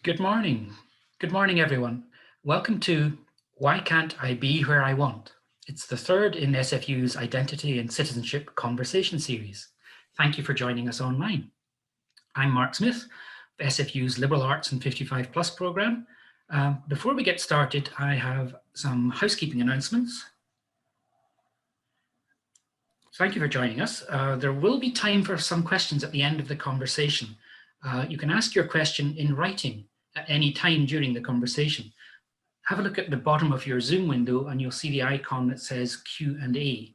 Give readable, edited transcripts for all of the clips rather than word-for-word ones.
Good morning. Good morning, everyone. Welcome to Why Can't I Be Where I Want? It's the third in SFU's Identity and Citizenship Conversation series. Thank you for joining us online. I'm Mark Smith, of SFU's Liberal Arts and 55 Plus program. Before we get started, I have some housekeeping announcements. Thank you for joining us. There will be time for some questions at the end of the conversation. You can ask your question in writing at any time during the conversation. Have a look at the bottom of your Zoom window and you'll see the icon that says Q&A.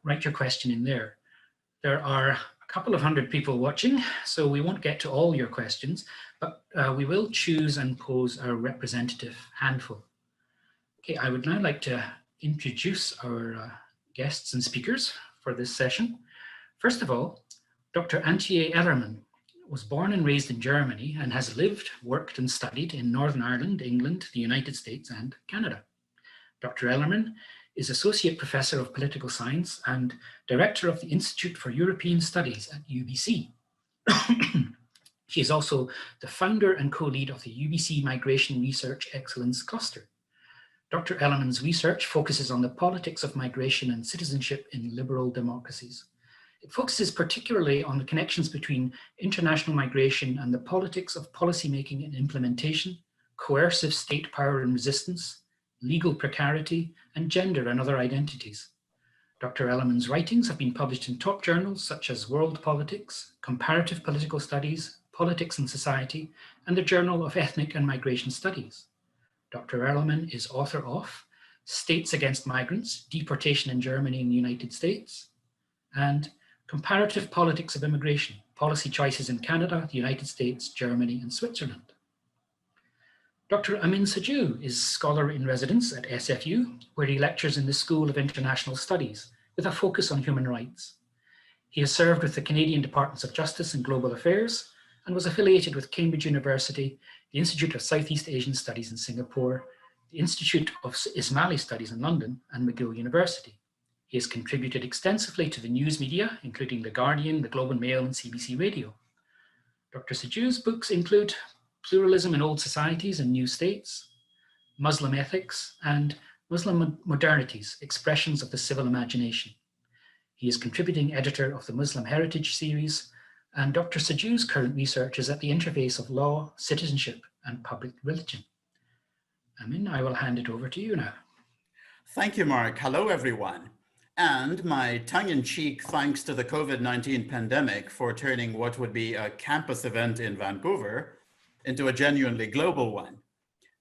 Write your question in there. There are a couple of hundred people watching, so we won't get to all your questions, but we will choose and pose a representative handful. Okay, I would now like to introduce our guests and speakers for this session. First of all, Dr. Antje Ellermann was born and raised in Germany and has lived, worked and studied in Northern Ireland, England, the United States and Canada. Dr. Ellerman is Associate Professor of Political Science and Director of the Institute for European Studies at UBC. She is also the founder and co-lead of the UBC Migration Research Excellence Cluster. Dr. Ellerman's research focuses on the politics of migration and citizenship in liberal democracies. It focuses particularly on the connections between international migration and the politics of policymaking and implementation, coercive state power and resistance, legal precarity, and gender and other identities. Dr. Ellerman's writings have been published in top journals such as World Politics, Comparative Political Studies, Politics and Society, and the Journal of Ethnic and Migration Studies. Dr. Ellerman is author of States Against Migrants, Deportation in Germany and the United States, and Comparative Politics of Immigration, Policy Choices in Canada, the United States, Germany, and Switzerland. Dr. Amyn Sajoo is Scholar in Residence at SFU, where he lectures in the School of International Studies with a focus on human rights. He has served with the Canadian Departments of Justice and Global Affairs and was affiliated with Cambridge University, the Institute of Southeast Asian Studies in Singapore, the Institute of Ismaili Studies in London, and McGill University. He has contributed extensively to the news media, including The Guardian, The Globe and Mail, and CBC Radio. Dr. Sajoo's books include Pluralism in Old Societies and New States, Muslim Ethics, and Muslim Modernities, Expressions of the Civil Imagination. He is contributing editor of the Muslim Heritage series, and Dr. Sajoo's current research is at the interface of law, citizenship, and public religion. Amyn, I will hand it over to you now. Thank you, Mark. Hello, everyone. And my tongue-in-cheek thanks to the COVID-19 pandemic for turning what would be a campus event in Vancouver into a genuinely global one.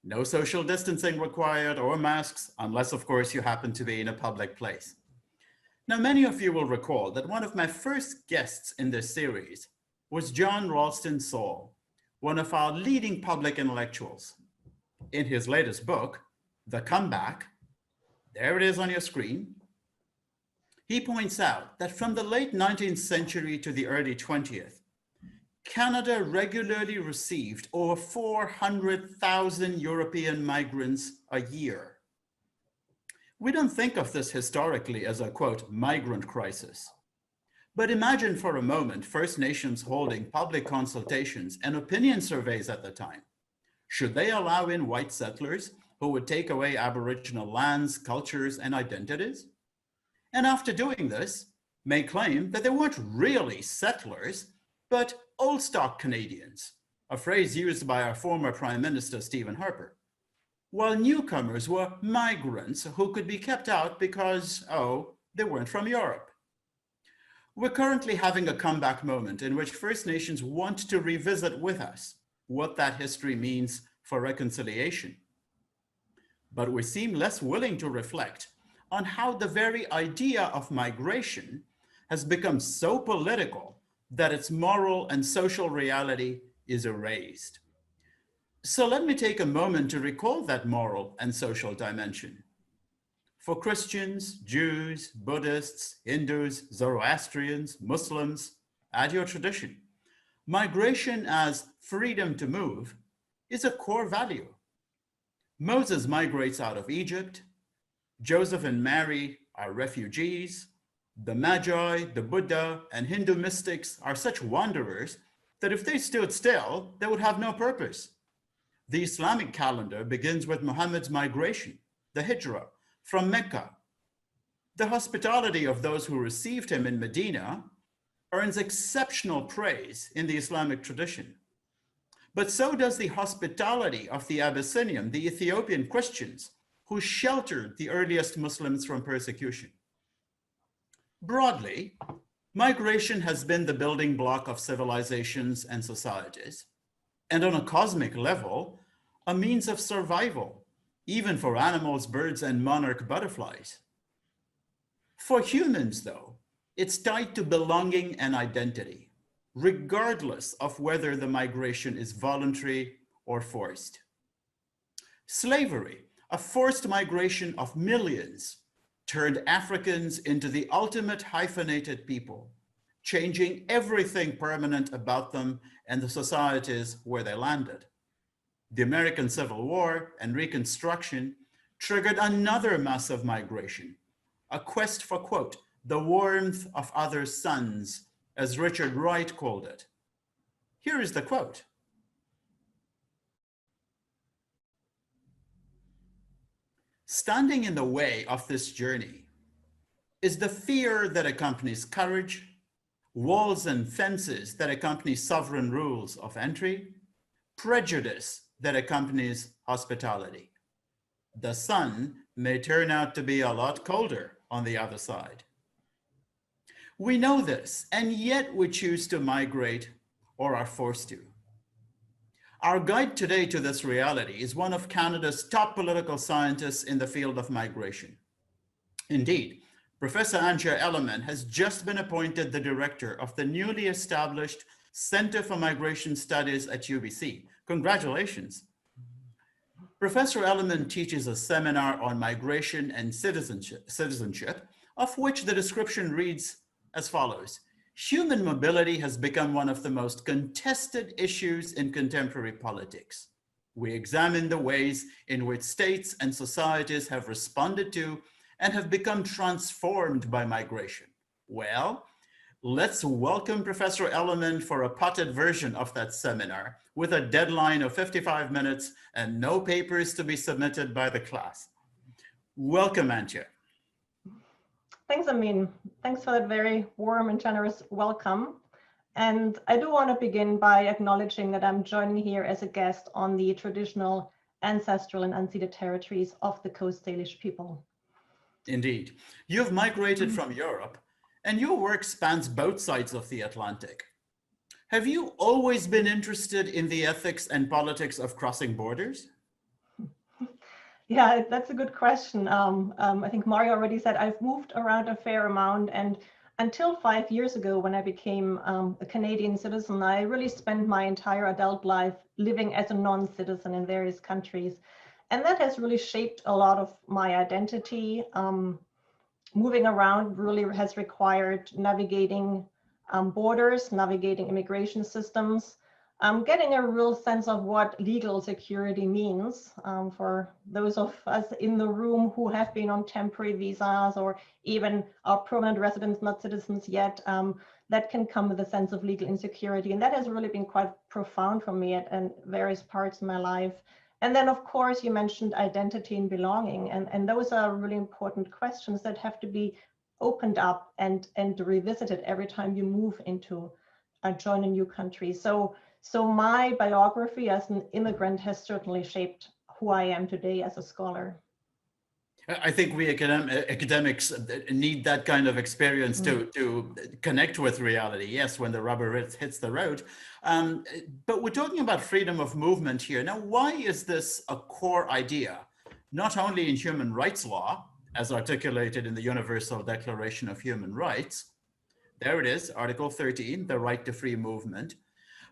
No social distancing required or masks, unless of course you happen to be in a public place. Now, many of you will recall that one of my first guests in this series was John Ralston Saul, one of our leading public intellectuals. In his latest book, The Comeback, there it is on your screen, he points out that from the late 19th century to the early 20th, Canada regularly received over 400,000 European migrants a year. We don't think of this historically as a, quote, migrant crisis. But imagine for a moment First Nations holding public consultations and opinion surveys at the time. Should they allow in white settlers who would take away Aboriginal lands, cultures, and identities? And after doing this, may claim that they weren't really settlers, but old stock Canadians, a phrase used by our former Prime Minister, Stephen Harper, while newcomers were migrants who could be kept out because, oh, they weren't from Europe. We're currently having a comeback moment in which First Nations want to revisit with us what that history means for reconciliation. But we seem less willing to reflect on how the very idea of migration has become so political that its moral and social reality is erased. So let me take a moment to recall that moral and social dimension. For Christians, Jews, Buddhists, Hindus, Zoroastrians, Muslims, add your tradition, migration as freedom to move is a core value. Moses migrates out of Egypt. Joseph and Mary are refugees. The Magi, the Buddha, and Hindu mystics are such wanderers that if they stood still, they would have no purpose. The Islamic calendar begins with Muhammad's migration, the Hijrah, from Mecca. The hospitality of those who received him in Medina earns exceptional praise in the Islamic tradition. But so does the hospitality of the Abyssinian, the Ethiopian Christians, who sheltered the earliest Muslims from persecution. Broadly, migration has been the building block of civilizations and societies, and on a cosmic level, a means of survival, even for animals, birds, and monarch butterflies. For humans, though, it's tied to belonging and identity, regardless of whether the migration is voluntary or forced. Slavery, a forced migration of millions, turned Africans into the ultimate hyphenated people, changing everything permanent about them and the societies where they landed. The American Civil War and Reconstruction triggered another massive migration, a quest for, quote, the warmth of other suns, as Richard Wright called it. Here is the quote. Standing in the way of this journey is the fear that accompanies courage, walls and fences that accompany sovereign rules of entry, prejudice that accompanies hospitality. The sun may turn out to be a lot colder on the other side. We know this, and yet we choose to migrate or are forced to. Our guide today to this reality is one of Canada's top political scientists in the field of migration. Indeed, Professor Antje Ellermann has just been appointed the director of the newly established Center for Migration Studies at UBC. Congratulations. Professor Ellerman teaches a seminar on migration and citizenship, of which the description reads as follows. Human mobility has become one of the most contested issues in contemporary politics. We examine the ways in which states and societies have responded to and have become transformed by migration. Well, let's welcome Professor Ellerman for a potted version of that seminar with a deadline of 55 minutes and no papers to be submitted by the class. Welcome, Antje. Thanks, Amyn. Thanks for that very warm and generous welcome. And I do want to begin by acknowledging that I'm joining here as a guest on the traditional, ancestral, and unceded territories of the Coast Salish people. Indeed. You've migrated from Europe, and your work spans both sides of the Atlantic. Have you always been interested in the ethics and politics of crossing borders? Yeah, that's a good question. I think Mario already said I've moved around a fair amount, and until 5 years ago, when I became a Canadian citizen, I really spent my entire adult life living as a non-citizen in various countries. And that has really shaped a lot of my identity. Moving around really has required navigating borders, navigating immigration systems, getting a real sense of what legal security means for those of us in the room who have been on temporary visas or even are permanent residents, not citizens yet. That can come with a sense of legal insecurity. And that has really been quite profound for me at various parts of my life. And then, of course, you mentioned identity and belonging. And those are really important questions that have to be opened up and revisited every time you move into join a new country. So my biography as an immigrant has certainly shaped who I am today as a scholar. I think we academics need that kind of experience to connect with reality. Yes, when the rubber hits the road. But we're talking about freedom of movement here. Now, why is this a core idea, not only in human rights law, as articulated in the Universal Declaration of Human Rights? There it is, Article 13, the right to free movement.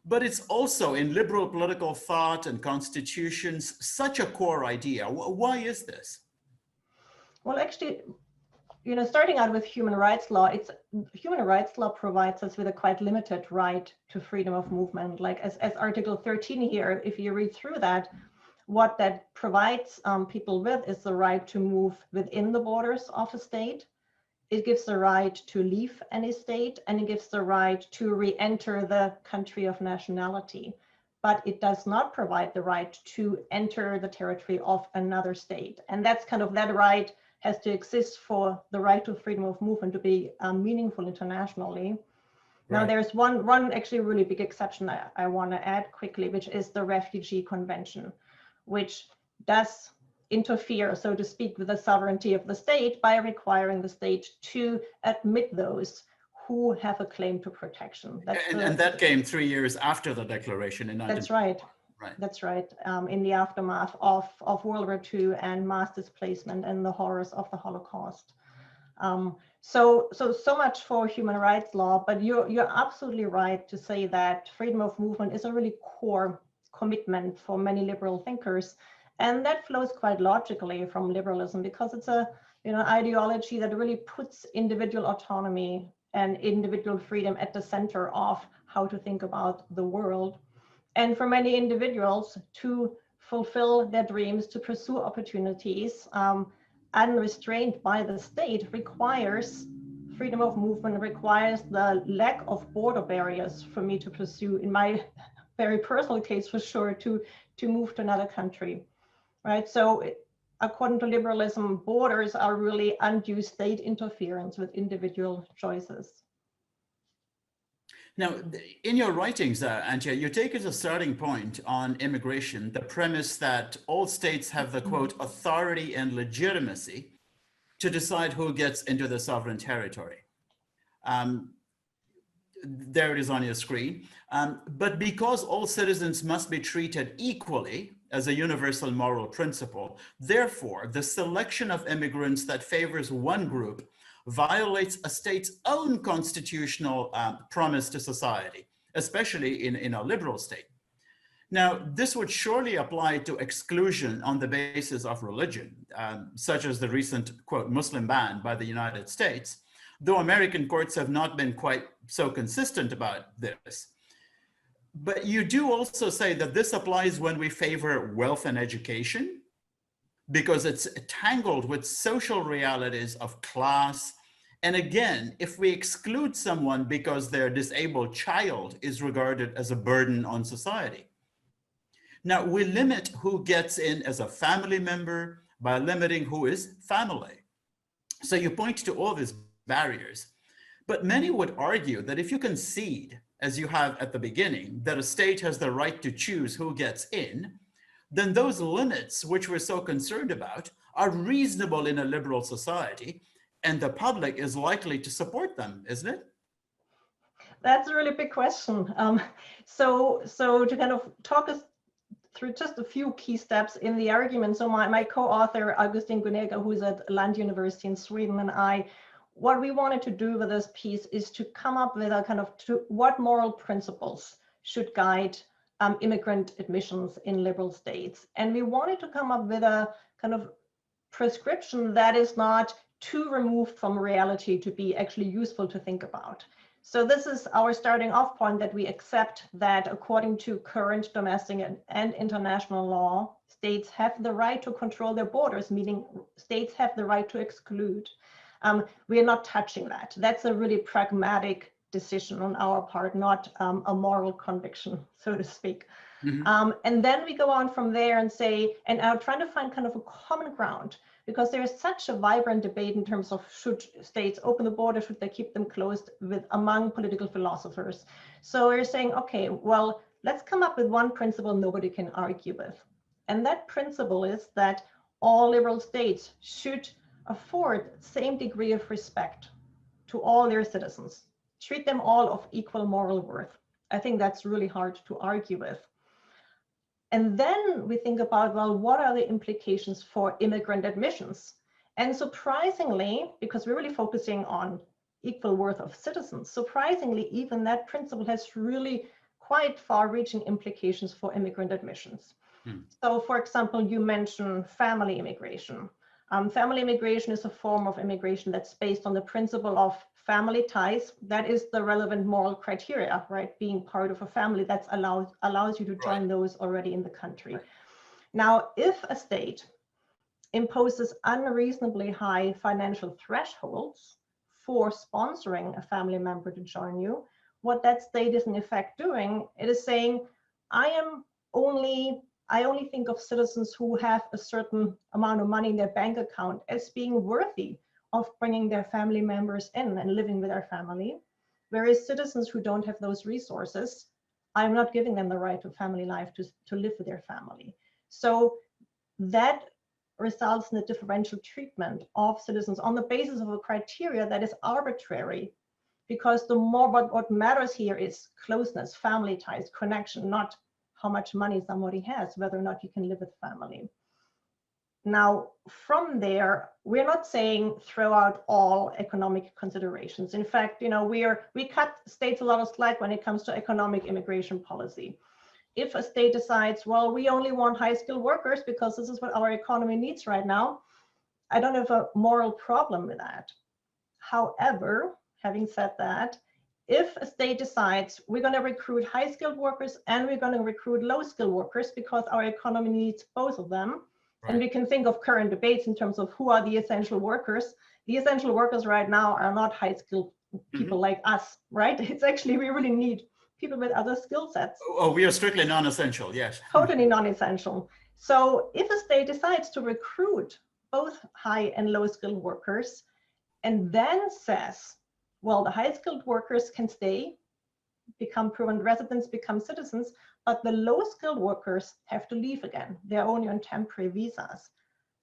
But it's also in liberal political thought and constitutions, such a core idea. Why is this? Well, actually, starting out with human rights law, human rights law provides us with a quite limited right to freedom of movement. Like as Article 13 here, if you read through that, what that provides people with is the right to move within the borders of a state. It gives the right to leave any state, and it gives the right to re-enter the country of nationality. but it does not provide the right to enter the territory of another state. And that's kind of, that right has to exist for the right to freedom of movement to be meaningful internationally. Now, Right. there's one actually really big exception I want to add quickly, which is the Refugee Convention, which does interfere, so to speak, with the sovereignty of the state by requiring the state to admit those who have a claim to protection. And that came 3 years after the declaration in 19... That's right. Right. That's right. In the aftermath of World War II and mass displacement and the horrors of the Holocaust. So much for human rights law, but you're absolutely right to say that freedom of movement is a really core commitment for many liberal thinkers. And that flows quite logically from liberalism, because it's a ideology that really puts individual autonomy and individual freedom at the center of how to think about the world. And for many individuals to fulfill their dreams, to pursue opportunities unrestrained by the state requires freedom of movement, requires the lack of border barriers for me to pursue, in my very personal case for sure, to move to another country, right? So according to liberalism, borders are really undue state interference with individual choices. Now, in your writings, Antje, you take as a starting point on immigration the premise that all states have the, quote, authority and legitimacy to decide who gets into the sovereign territory. There it is on your screen. But because all citizens must be treated equally as a universal moral principle, therefore, the selection of immigrants that favors one group violates a state's own constitutional promise to society, especially in a liberal state. Now, this would surely apply to exclusion on the basis of religion, such as the recent, quote, Muslim ban by the United States, though American courts have not been quite so consistent about this. But you do also say that this applies when we favor wealth and education, because it's tangled with social realities of class. And again, if we exclude someone because their disabled child is regarded as a burden on society. Now, we limit who gets in as a family member by limiting who is family. So you point to all these barriers, but many would argue that if you concede, as you have at the beginning, that a state has the right to choose who gets in, then those limits, which we're so concerned about, are reasonable in a liberal society, and the public is likely to support them, isn't it? That's a really big question. So to kind of talk us through just a few key steps in the argument. So my co-author, Augustin Gunega, who's at Lund University in Sweden, and I, what we wanted to do with this piece is to come up with a kind of what moral principles should guide immigrant admissions in liberal states. And we wanted to come up with a kind of prescription that is not too removed from reality to be actually useful to think about. So this is our starting off point, that we accept that according to current domestic and international law, states have the right to control their borders, meaning states have the right to exclude. We are not touching that. That's a really pragmatic decision on our part, not a moral conviction, so to speak. Mm-hmm. And then we go on from there and say, and I'm trying to find kind of a common ground, because there is such a vibrant debate in terms of should states open the border, should they keep them closed, among political philosophers. So we're saying, okay, well, let's come up with one principle nobody can argue with. And that principle is that all liberal states should afford the same degree of respect to all their citizens. Treat them all of equal moral worth. I think that's really hard to argue with. And then we think about, well, what are the implications for immigrant admissions? And surprisingly, because we're really focusing on equal worth of citizens, surprisingly, even that principle has really quite far-reaching implications for immigrant admissions. So, for example, you mentioned family immigration. Family immigration is a form of immigration that's based on the principle of family ties. That is the relevant moral criteria, right? Being part of a family that allows you to join those already in the country. Right. Now, if a state imposes unreasonably high financial thresholds for sponsoring a family member to join you, what that state is in effect doing, it is saying, I only think of citizens who have a certain amount of money in their bank account as being worthy of bringing their family members in and living with their family. Whereas citizens who don't have those resources, I'm not giving them the right to family life to live with their family. So that results in a differential treatment of citizens on the basis of a criteria that is arbitrary, because the more what matters here is closeness, family ties, connection, not how much money somebody has, whether or not you can live with family. Now, from there, we're not saying throw out all economic considerations. In fact, we cut states a lot of slack when it comes to economic immigration policy. If a state decides, well, we only want high-skilled workers because this is what our economy needs right now, I don't have a moral problem with that. However, having said that, if a state decides we're going to recruit high-skilled workers and we're going to recruit low-skilled workers because our economy needs both of them, right. And we can think of current debates in terms of who are the essential workers. The essential workers right now are not high-skilled people like us, right? It's actually, we really need people with other skill sets. Oh, we are strictly non-essential, yes. Totally non-essential. So if a state decides to recruit both high and low-skilled workers and then says, well, the high-skilled workers can stay, become permanent residents, become citizens, but the low-skilled workers have to leave again. They're only on temporary visas.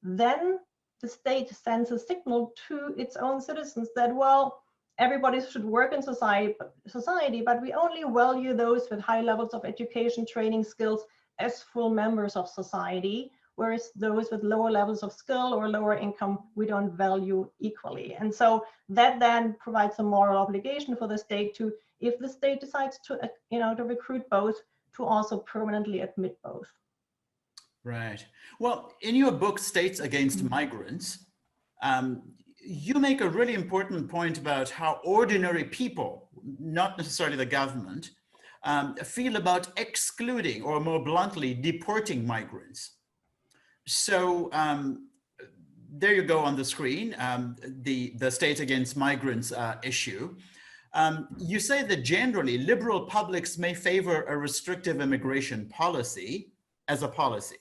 Then the state sends a signal to its own citizens that, well, everybody should work in society, but we only value those with high levels of education, training, skills as full members of society, whereas those with lower levels of skill or lower income, we don't value equally. And so that then provides a moral obligation for the state to, if the state decides to, to recruit both, to also permanently admit both. Right. Well, in your book, States Against Migrants, you make a really important point about how ordinary people, not necessarily the government, feel about excluding, or more bluntly, deporting migrants. So there you go on the screen, the States Against Migrants issue. You say that generally liberal publics may favor a restrictive immigration policy as a policy.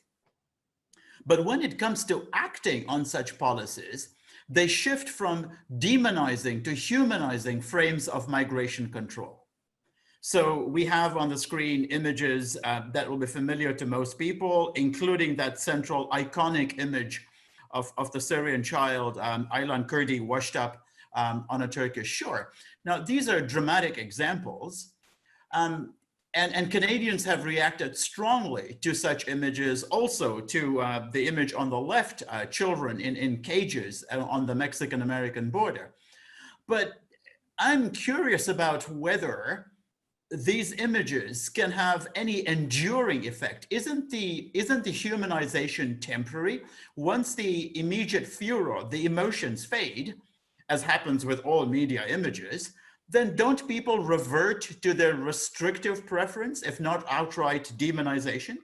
But when it comes to acting on such policies, they shift from demonizing to humanizing frames of migration control. So we have on the screen images that will be familiar to most people, including that central iconic image of the Syrian child, Aylan Kurdi, washed up on a Turkish shore. Now, these are dramatic examples. And Canadians have reacted strongly to such images, also to the image on the left, children in cages on the Mexican-American border. But I'm curious about whether these images can have any enduring effect. Isn't the humanization temporary? Once the immediate furor, the emotions fade, as happens with all media images, then don't people revert to their restrictive preference, if not outright demonization?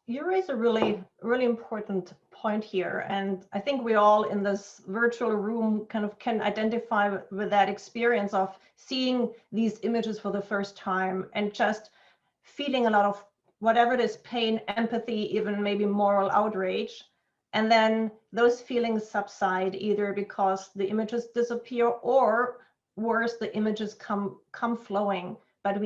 You raise a really, really important point here. And I think we all in this virtual room kind of can identify with that experience of seeing these images for the first time and just feeling a lot of whatever it is, pain, empathy, even maybe moral outrage. And then those feelings subside either because the images disappear, or worse, the images come flowing, but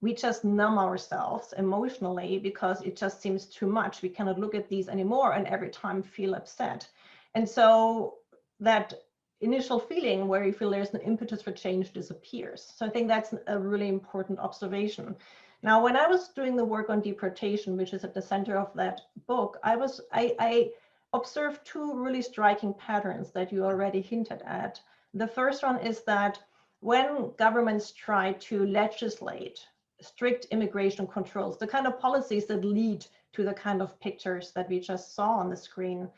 we just numb ourselves emotionally because it just seems too much. We cannot look at these anymore and every time feel upset. And so that initial feeling where you feel there's an impetus for change disappears. So I think that's a really important observation. Now, when I was doing the work on deportation, which is at the center of that book, I observed two really striking patterns that you already hinted at. The first one is that when governments try to legislate strict immigration controls, the kind of policies that lead to the kind of pictures that we just saw on the screen,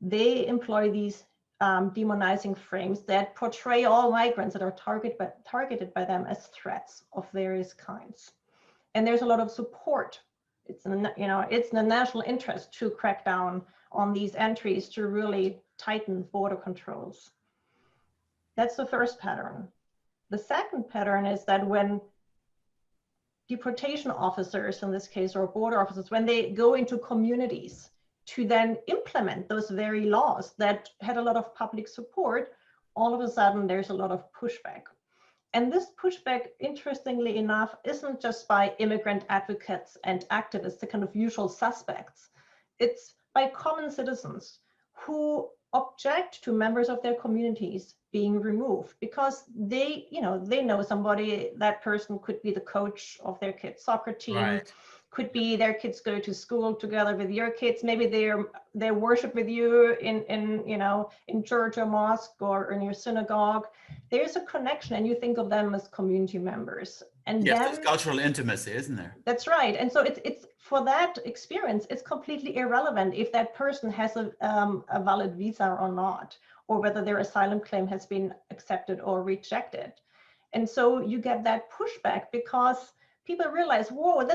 they employ these demonizing frames that portray all migrants that are targeted by them as threats of various kinds. And there's a lot of support. It's in the national interest to crack down on these entries, to really tighten border controls. That's the first pattern. The second pattern is that when deportation officers in this case, or border officers, when they go into communities to then implement those very laws that had a lot of public support, all of a sudden there's a lot of pushback. And this pushback, interestingly enough, isn't just by immigrant advocates and activists, the kind of usual suspects. It's by common citizens who object to members of their communities being removed because they know somebody. That person could be the coach of their kids' soccer team, Right. could be their kids go to school together with your kids. Maybe they worship with you in church or mosque or in your synagogue. There's a connection, and you think of them as community members. And Yes, then, there's cultural intimacy, isn't there? that's right. And so it's for that experience, it's completely irrelevant if that person has a valid visa or not, or whether their asylum claim has been accepted or rejected. And so you get that pushback because people realize, whoa,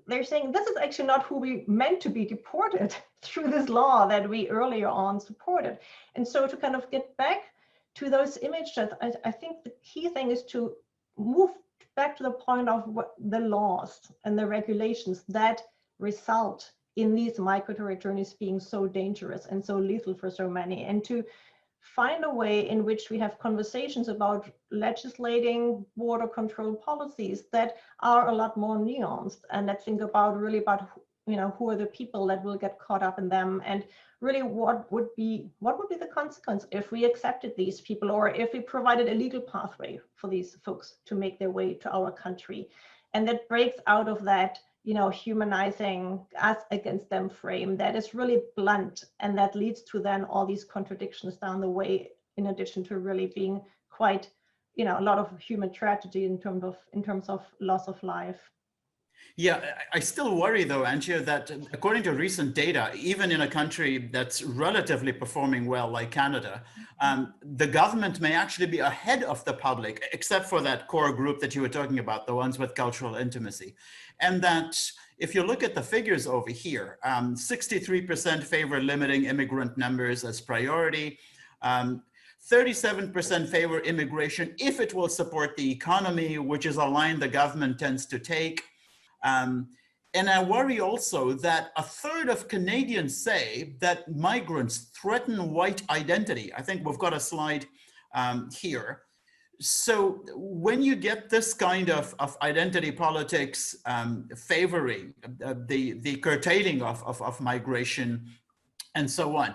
they're saying this is actually not who we meant to be deported through this law that we earlier on supported. And so to kind of get back to those images, I think the key thing is to move back to the point of what the laws and the regulations that result in these migratory journeys being so dangerous and so lethal for so many, and to find a way in which we have conversations about legislating border control policies that are a lot more nuanced and that think about who are the people that will get caught up in them, and really what would be the consequence if we accepted these people, or if we provided a legal pathway for these folks to make their way to our country. And that breaks out of that humanizing us against them frame that is really blunt, and that leads to then all these contradictions down the way, in addition to really being quite a lot of human tragedy in terms of loss of life. Yeah, I still worry though, Antje, that according to recent data, even in a country that's relatively performing well like Canada, the government may actually be ahead of the public, except for that core group that you were talking about, the ones with cultural intimacy. And that if you look at the figures over here, 63% favor limiting immigrant numbers as priority, 37% favor immigration if it will support the economy, which is a line the government tends to take. And I worry also that a third of Canadians say that migrants threaten white identity. I think we've got a slide here. So when you get this kind of identity politics favoring the curtailing of migration and so on,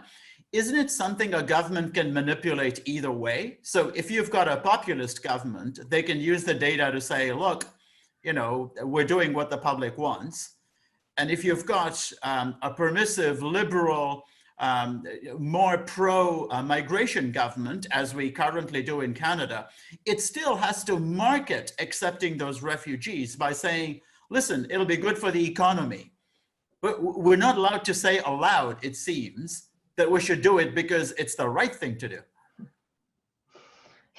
isn't it something a government can manipulate either way? So if you've got a populist government, they can use the data to say, look, we're doing what the public wants. And if you've got a permissive, liberal, more pro-migration government, as we currently do in Canada, it still has to market accepting those refugees by saying, listen, it'll be good for the economy. But we're not allowed to say aloud, it seems, that we should do it because it's the right thing to do.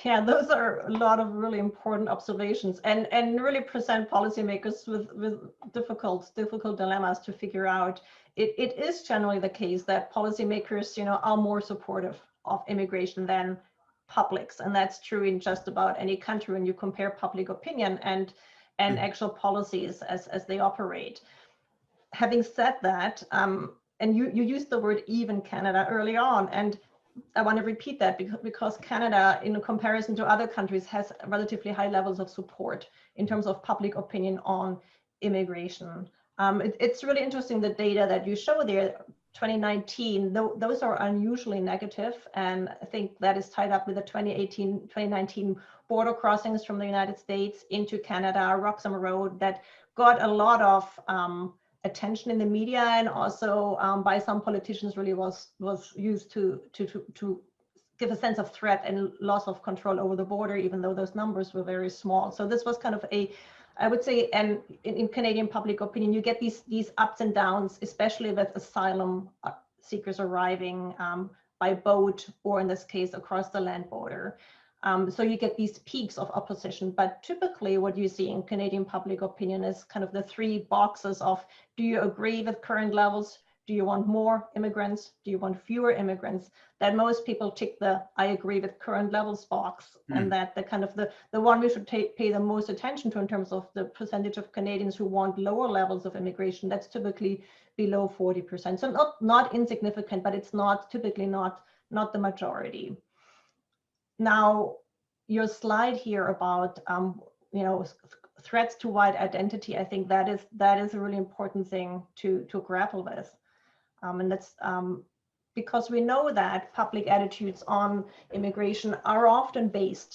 Yeah, those are a lot of really important observations, and really present policymakers with difficult dilemmas to figure out. It is generally the case that policymakers, are more supportive of immigration than publics, and that's true in just about any country when you compare public opinion and actual policies as they operate. Having said that, and you used the word even Canada early on, and I want to repeat that because Canada, in comparison to other countries, has relatively high levels of support in terms of public opinion on immigration. It's really interesting, the data that you show there, 2019, those are unusually negative. And I think that is tied up with the 2019 border crossings from the United States into Canada, Roxham Road, that got a lot of attention in the media, and also by some politicians really was used to give a sense of threat and loss of control over the border, even though those numbers were very small. So this was kind of I would say, and in Canadian public opinion, you get these ups and downs, especially with asylum seekers arriving by boat, or in this case, across the land border. So you get these peaks of opposition, but typically what you see in Canadian public opinion is kind of the three boxes of, do you agree with current levels? do you want more immigrants? Do you want fewer immigrants? That most people tick the I agree with current levels box, and that the kind of the one we should pay the most attention to in terms of the percentage of Canadians who want lower levels of immigration, that's typically below 40%. So not insignificant, but it's not typically not the majority. Now, your slide here about threats to white identity, I think that is a really important thing to grapple with, and that's because we know that public attitudes on immigration are often based.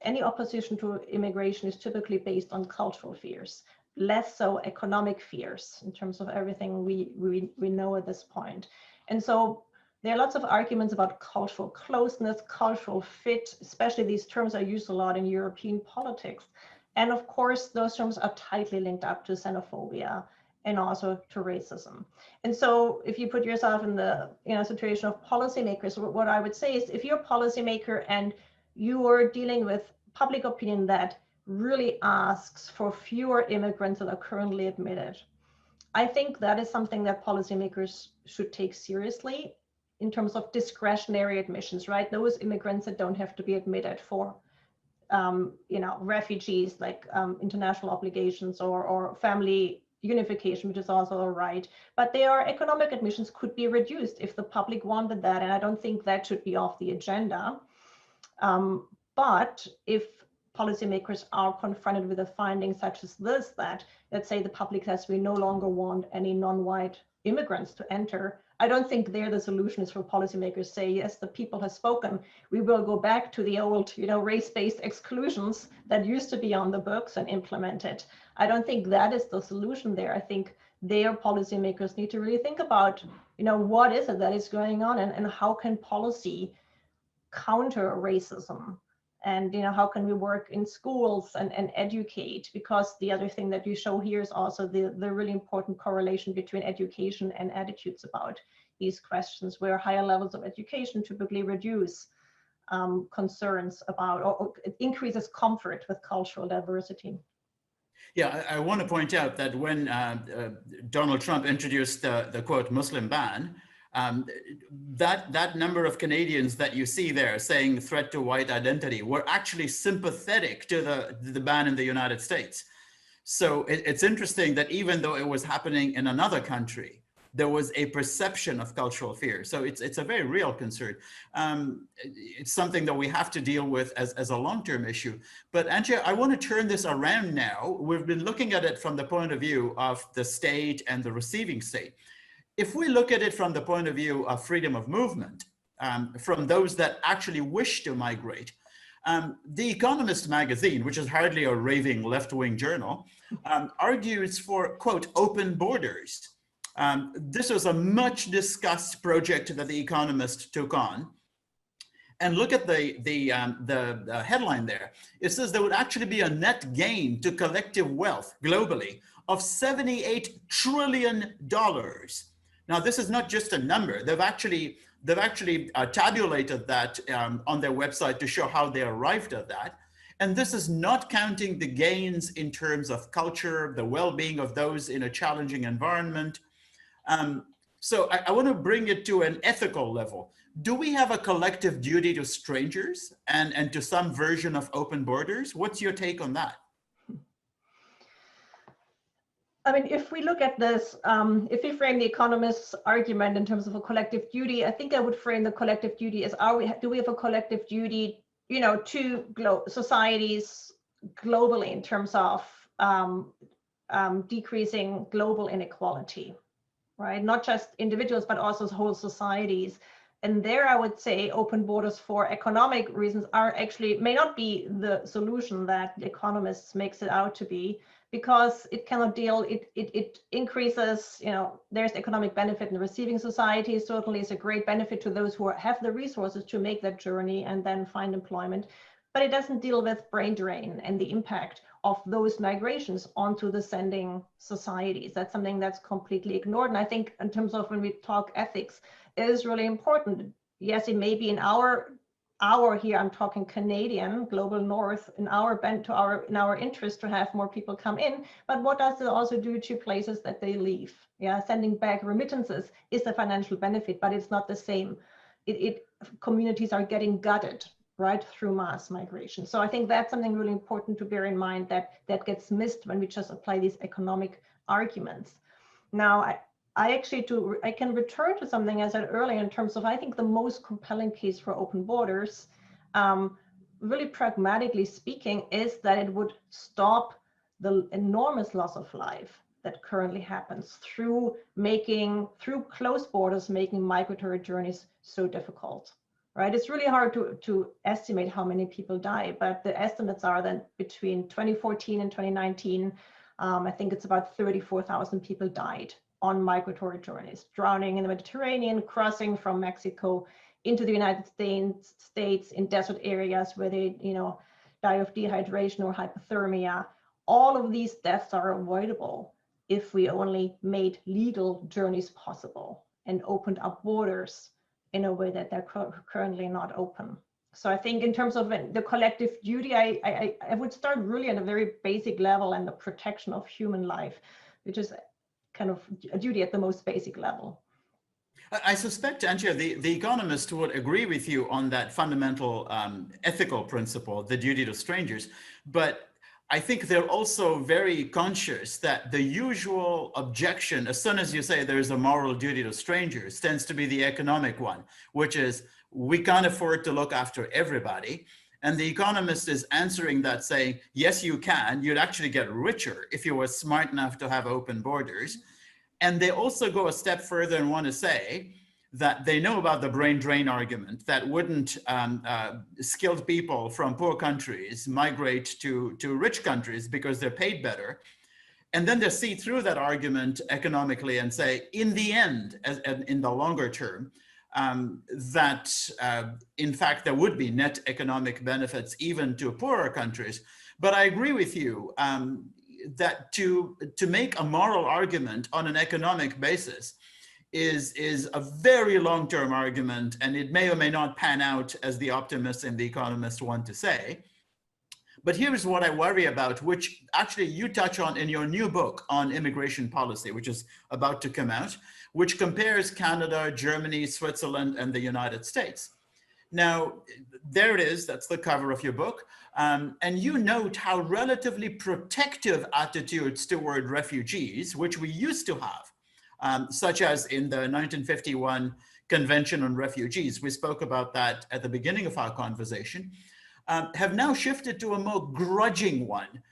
Any opposition to immigration is typically based on cultural fears, less so economic fears in terms of everything we know at this point. And so there are lots of arguments about cultural closeness, cultural fit, especially these terms are used a lot in European politics. And of course, those terms are tightly linked up to xenophobia and also to racism. And so if you put yourself in the situation of policymakers, what I would say is if you're a policymaker and you are dealing with public opinion that really asks for fewer immigrants that are currently admitted, I think that is something that policymakers should take seriously in terms of discretionary admissions, right? Those immigrants that don't have to be admitted for, refugees, like international obligations or family unification, which is also a right. But their economic admissions could be reduced if the public wanted that, and I don't think that should be off the agenda. But if policymakers are confronted with a finding such as this, that let's say the public says we no longer want any non-white immigrants to enter, I don't think the solution is for policymakers say, yes, the people have spoken. We will go back to the old, race-based exclusions that used to be on the books and implement it. I don't think that is the solution there. I think their policymakers need to really think about, what is it that is going on and how can policy counter racism? And how can we work in schools and educate? Because the other thing that you show here is also the really important correlation between education and attitudes about these questions, where higher levels of education typically reduce concerns about or it increases comfort with cultural diversity. Yeah, I want to point out that when Donald Trump introduced the quote Muslim ban, that number of Canadians that you see there saying threat to white identity were actually sympathetic to the ban in the United States. So it's interesting that even though it was happening in another country, there was a perception of cultural fear. So it's a very real concern. It's something that we have to deal with as a long-term issue. But Antje, I want to turn this around now. We've been looking at it from the point of view of the state and the receiving state. If we look at it from the point of view of freedom of movement, from those that actually wish to migrate, The Economist magazine, which is hardly a raving left-wing journal, argues for, quote, open borders. This was a much discussed project that The Economist took on. And look at the headline there. It says there would actually be a net gain to collective wealth globally of $78 trillion. Now, this is not just a number. They've actually tabulated that on their website to show how they arrived at that. And this is not counting the gains in terms of culture, the well-being of those in a challenging environment. So I want to bring it to an ethical level. Do we have a collective duty to strangers and to some version of open borders? What's your take on that? I mean, if we look at this, if we frame the Economist's argument in terms of a collective duty, I think I would frame the collective duty as, do we have a collective duty, to societies globally in terms of decreasing global inequality, right? Not just individuals, but also whole societies. And there, I would say open borders for economic reasons may not be the solution that the Economist makes it out to be, because it cannot deal, it increases, there's economic benefit in receiving society. Certainly it's a great benefit to those who have the resources to make that journey and then find employment, but it doesn't deal with brain drain and the impact of those migrations onto the sending societies. That's something that's completely ignored. And I think in terms of when we talk ethics, it is really important. Yes, it may be in our here I'm talking Canadian, global north, in our interest to have more people come in, but what does it also do to places that they leave? Yeah, sending back remittances is a financial benefit, but it's not the same. Communities are getting gutted right through mass migration. So I think that's something really important to bear in mind, that gets missed when we just apply these economic arguments. Now, I can return to something I said earlier in terms of, I think the most compelling case for open borders, really pragmatically speaking, is that it would stop the enormous loss of life that currently happens through closed borders, making migratory journeys so difficult, right? It's really hard to estimate how many people die, but the estimates are that between 2014 and 2019, I think it's about 34,000 people died on migratory journeys, drowning in the Mediterranean, crossing from Mexico into the United States in desert areas where they, die of dehydration or hypothermia. All of these deaths are avoidable if we only made legal journeys possible and opened up borders in a way that they're currently not open. So I think in terms of the collective duty, I would start really at a very basic level, and the protection of human life, which is kind of a duty at the most basic level. I suspect, Antje, the economist would agree with you on that fundamental ethical principle, the duty to strangers. But I think they're also very conscious that the usual objection, as soon as you say there's a moral duty to strangers, tends to be the economic one, which is we can't afford to look after everybody. And the economist is answering that saying, yes, you can. You'd actually get richer if you were smart enough to have open borders. And they also go a step further and want to say that they know about the brain drain argument, that wouldn't skilled people from poor countries migrate to rich countries because they're paid better. And then they see through that argument economically and say, in the end, in the longer term, that in fact, there would be net economic benefits even to poorer countries. But I agree with you that to make a moral argument on an economic basis is a very long-term argument, and it may or may not pan out as the optimists and the economists want to say. But here's what I worry about, which actually you touch on in your new book on immigration policy, which is about to come out, which compares Canada, Germany, Switzerland, and the United States. Now, there it is, that's the cover of your book. And you note how relatively protective attitudes toward refugees, which we used to have, such as in the 1951 Convention on Refugees, we spoke about that at the beginning of our conversation, have now shifted to a more grudging one.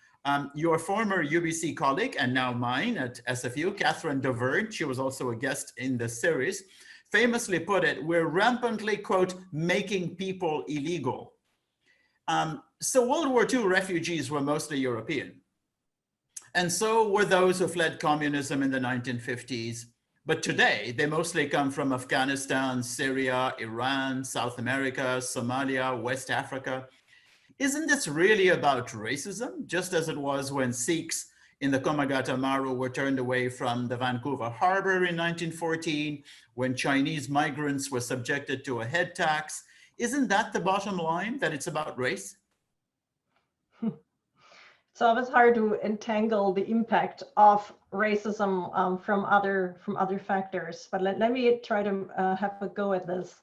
Your former UBC colleague, and now mine at SFU, Catherine Deverd, she was also a guest in the series, famously put it, we're rampantly, quote, making people illegal. So World War II refugees were mostly European. And so were those who fled communism in the 1950s. But today, they mostly come from Afghanistan, Syria, Iran, South America, Somalia, West Africa. Isn't this really about racism, just as it was when Sikhs in the Komagata Maru were turned away from the Vancouver Harbor in 1914, when Chinese migrants were subjected to a head tax? Isn't that the bottom line, that it's about race? It's always hard to entangle the impact of racism from other factors, but let me try to have a go at this.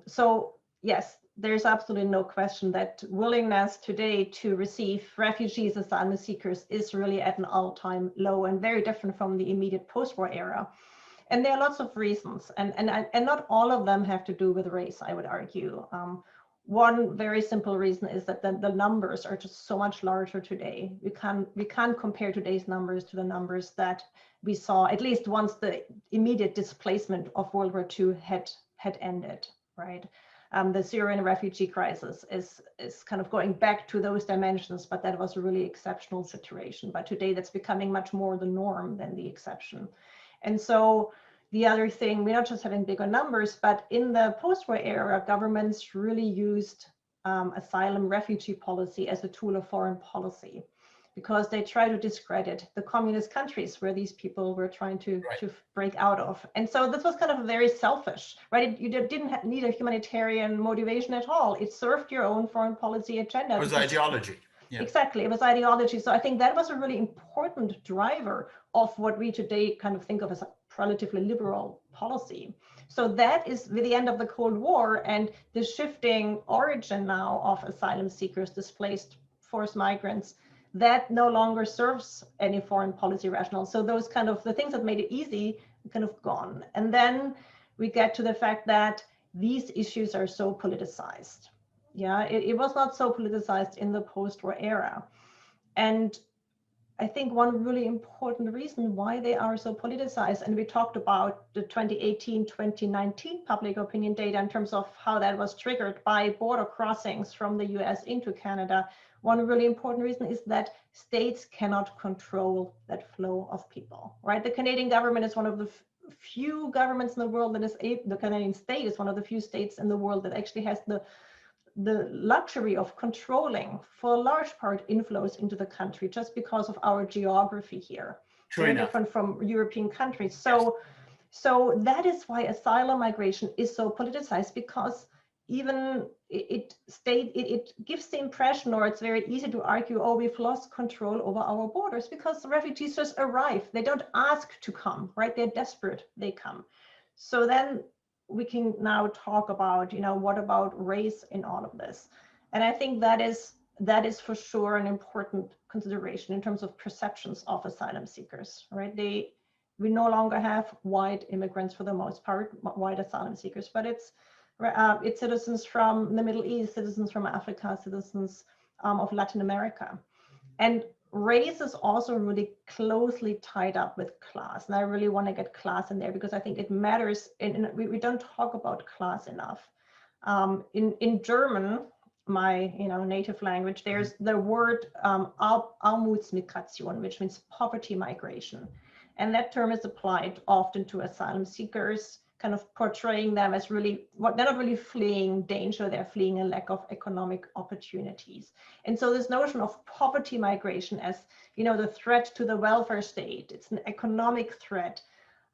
So yes, there's absolutely no question that willingness today to receive refugees, asylum seekers is really at an all-time low and very different from the immediate post-war era. And there are lots of reasons, and not all of them have to do with race, I would argue. One very simple reason is that the numbers are just so much larger today. We can't compare today's numbers to the numbers that we saw, at least once the immediate displacement of World War II had ended, right? The Syrian refugee crisis is kind of going back to those dimensions, but that was a really exceptional situation. But today that's becoming much more the norm than the exception. And so the other thing, we're not just having bigger numbers, but in the post-war era, governments really used asylum refugee policy as a tool of foreign policy. because they try to discredit the communist countries where these people were trying to break out of. And so this was kind of very selfish, right? You didn't need a humanitarian motivation at all. It served your own foreign policy agenda. It was ideology. Yeah. Exactly, it was ideology. So I think that was a really important driver of what we today kind of think of as a relatively liberal policy. So that is with the end of the Cold War and the shifting origin now of asylum seekers, displaced forced migrants, that no longer serves any foreign policy rationale. So those kind of the things that made it easy kind of gone. And then we get to the fact that these issues are so politicized. Yeah, it was not so politicized in the post-war era. And I think one really important reason why they are so politicized, and we talked about the 2018-2019 public opinion data in terms of how that was triggered by border crossings from the US into Canada. One really important reason is that states cannot control that flow of people, right? The Canadian government is one of the few governments in the world that is the Canadian state is one of the few states in the world that actually has the luxury of controlling, for a large part, inflows into the country just because of our geography here. Very different from European countries. So that is why asylum migration is so politicized, because even it gives the impression, or it's very easy to argue, oh, we've lost control over our borders because refugees just arrive. They don't ask to come, right? They're desperate, they come. So then we can now talk about, what about race in all of this? And I think that is for sure an important consideration in terms of perceptions of asylum seekers, right? We no longer have white immigrants for the most part, white asylum seekers, but it's citizens from the Middle East, citizens from Africa, citizens of Latin America. And race is also really closely tied up with class. And I really want to get class in there because I think it matters. We don't talk about class enough. In German, my native language, there's the word Armutsmigration, which means poverty migration. And that term is applied often to asylum seekers, kind of portraying them as really, they're not really fleeing danger, they're fleeing a lack of economic opportunities. And so this notion of poverty migration as, the threat to the welfare state, it's an economic threat,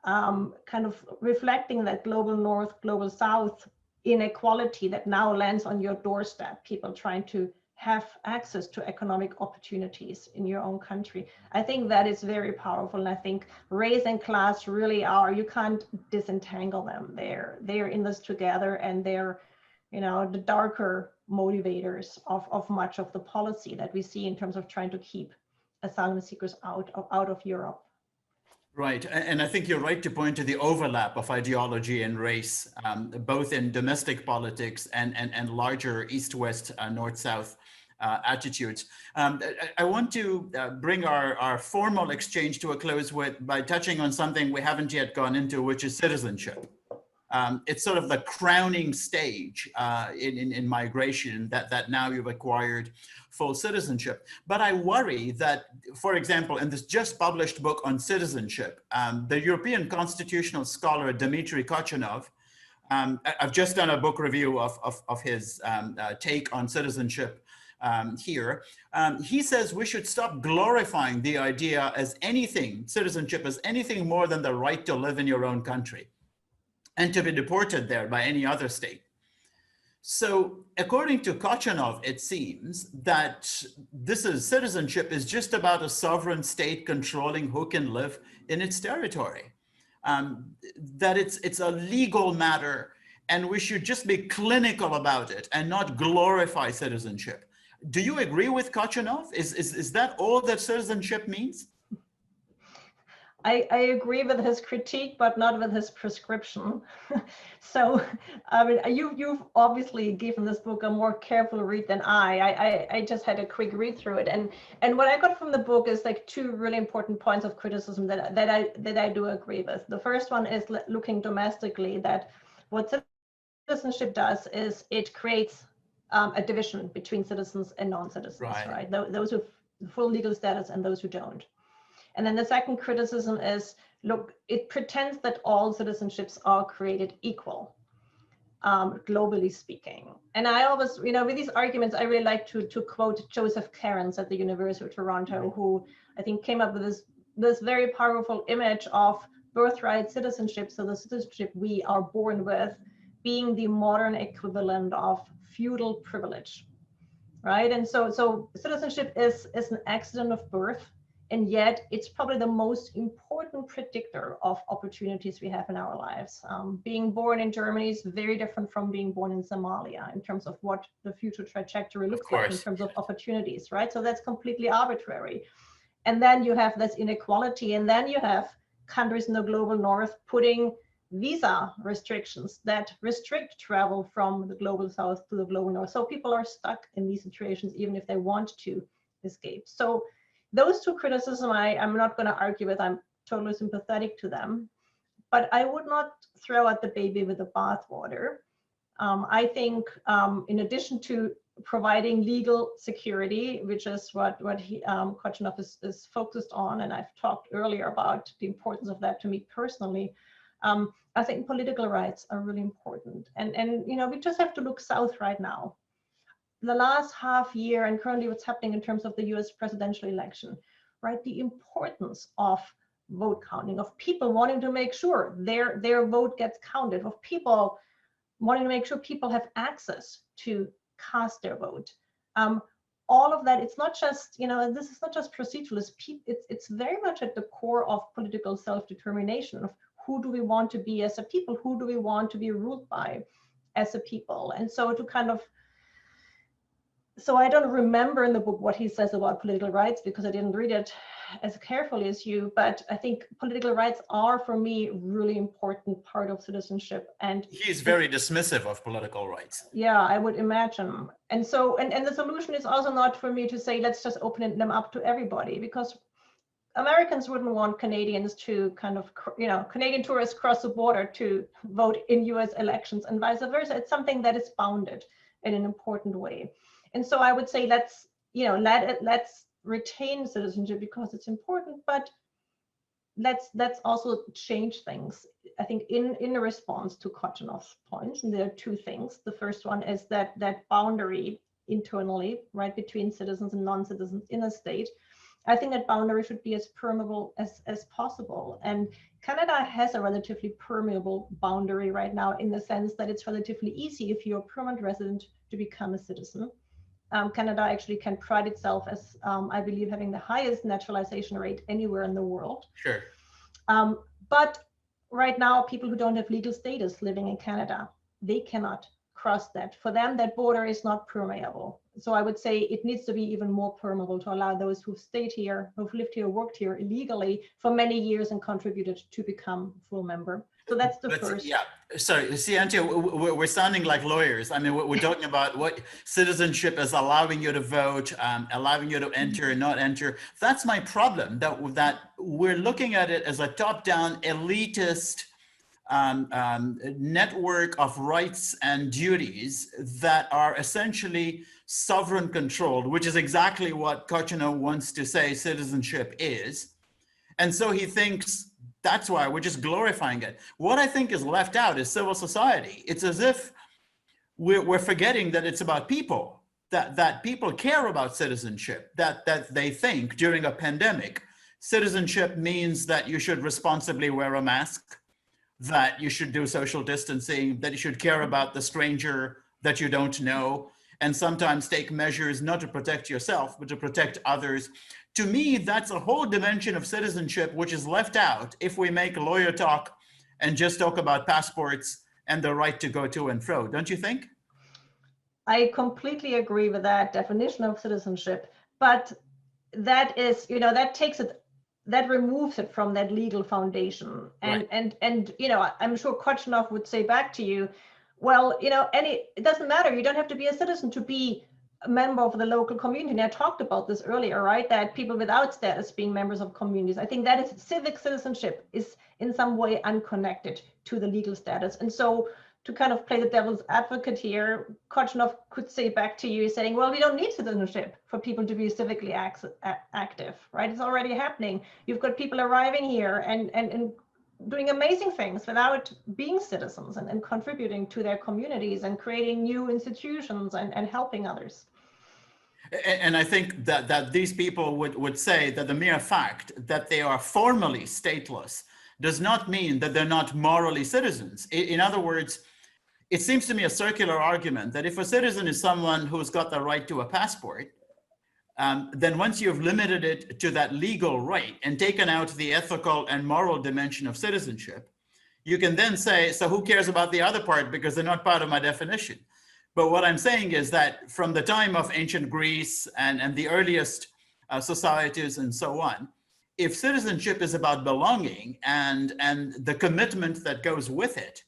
kind of reflecting that global north, global south inequality that now lands on your doorstep, people trying to have access to economic opportunities in your own country. I think that is very powerful. And I think race and class really are, you can't disentangle them. They're in this together, and they're, the darker motivators of much of the policy that we see in terms of trying to keep asylum seekers out of Europe. Right, and I think you're right to point to the overlap of ideology and race, both in domestic politics and larger East-West, North-South attitudes. I want to bring our formal exchange to a close by touching on something we haven't yet gone into, which is citizenship. It's sort of the crowning stage in migration that now you've acquired full citizenship. But I worry that, for example, in this just published book on citizenship, the European constitutional scholar Dmitry Kochanov, I've just done a book review of his take on citizenship here. He says we should stop glorifying the idea as citizenship as anything more than the right to live in your own country and to be deported there by any other state. So according to Kochanov, it seems that citizenship is just about a sovereign state controlling who can live in its territory. That it's a legal matter, and we should just be clinical about it and not glorify citizenship. Do you agree with Kochanov? Is that all that citizenship means? I agree with his critique, but not with his prescription. So, I mean, you've obviously given this book a more careful read than I just had a quick read through it, and what I got from the book is like two really important points of criticism that I do agree with. The first one is looking domestically, that what citizenship does is it creates a division between citizens and non-citizens, right? Those with full legal status and those who don't. And then the second criticism is, look, it pretends that all citizenships are created equal. globally speaking. And I always, with these arguments, I really like to quote Joseph Cairns at the University of Toronto, who I think came up with this very powerful image of birthright citizenship. So the citizenship we are born with being the modern equivalent of feudal privilege, right? And so citizenship is an accident of birth, and yet it's probably the most important predictor of opportunities we have in our lives. Being born in Germany is very different from being born in Somalia in terms of what the future trajectory looks like in terms of opportunities, right? So that's completely arbitrary. And then you have this inequality, and then you have countries in the global north putting visa restrictions that restrict travel from the global south to the global north. So people are stuck in these situations, even if they want to escape. So those two criticisms, I'm not going to argue with. I'm totally sympathetic to them, but I would not throw out the baby with the bathwater. I think in addition to providing legal security, which is what Kochanov is focused on, and I've talked earlier about the importance of that to me personally, I think political rights are really important. And we just have to look south right now. The last half year and currently what's happening in terms of the US presidential election, right? The importance of vote counting, of people wanting to make sure their vote gets counted, of people wanting to make sure people have access to cast their vote. All of that, it's not just, this is not just proceduralist, it's very much at the core of political self-determination of who do we want to be as a people, who do we want to be ruled by as a people. And so to kind of, so I don't remember in the book what he says about political rights because I didn't read it as carefully as you, but I think political rights are for me really important part of citizenship. And he's very dismissive of political rights. Yeah, I would imagine. And so, and the solution is also not for me to say, let's just open them up to everybody, because Americans wouldn't want Canadians to kind of, Canadian tourists cross the border to vote in US elections and vice versa. It's something that is bounded in an important way. And so I would say let's retain citizenship because it's important, but let's also change things. I think in response to Kochanov's points, and there are two things. The first one is that boundary internally, right, between citizens and non-citizens in a state. I think that boundary should be as permeable as possible. And Canada has a relatively permeable boundary right now in the sense that it's relatively easy if you're a permanent resident to become a citizen. Canada actually can pride itself as, I believe, having the highest naturalization rate anywhere in the world. Sure. But right now, people who don't have legal status living in Canada, they cannot cross that. For them, that border is not permeable. So I would say it needs to be even more permeable to allow those who've stayed here, who've lived here, worked here illegally for many years and contributed to become full member. So that's the first. Yeah, sorry, see, Antje, we're sounding like lawyers. I mean, we're talking about what citizenship is allowing you to vote, allowing you to enter and not enter. That's my problem, that we're looking at it as a top-down elitist network of rights and duties that are essentially sovereign controlled, which is exactly what Kochanov wants to say citizenship is. And so he thinks that's why we're just glorifying it. What I think is left out is civil society. It's as if we're forgetting that it's about people, that people care about citizenship, that they think during a pandemic, citizenship means that you should responsibly wear a mask, that you should do social distancing, that you should care about the stranger that you don't know, and sometimes take measures not to protect yourself, but to protect others. To me, that's a whole dimension of citizenship which is left out if we make lawyer talk and just talk about passports and the right to go to and fro, don't you think? I completely agree with that definition of citizenship, but that is, that takes it, that removes it from that legal foundation. And right. and I'm sure Kochanov would say back to you, well, it doesn't matter. You don't have to be a citizen to be a member of the local community. And I talked about this earlier, right? That people without status being members of communities. I think that is civic citizenship is in some way unconnected to the legal status. And so to kind of play the devil's advocate here, Kochanov could say back to you saying, well, we don't need citizenship for people to be civically active, right? It's already happening. You've got people arriving here and doing amazing things without being citizens and contributing to their communities and creating new institutions and helping others. And I think that these people would say that the mere fact that they are formally stateless does not mean that they're not morally citizens. In other words, it seems to me a circular argument that if a citizen is someone who's got the right to a passport, then once you've limited it to that legal right and taken out the ethical and moral dimension of citizenship, you can then say, so who cares about the other part because they're not part of my definition. But what I'm saying is that from the time of ancient Greece and the earliest societies and so on, if citizenship is about belonging and the commitment that goes with it,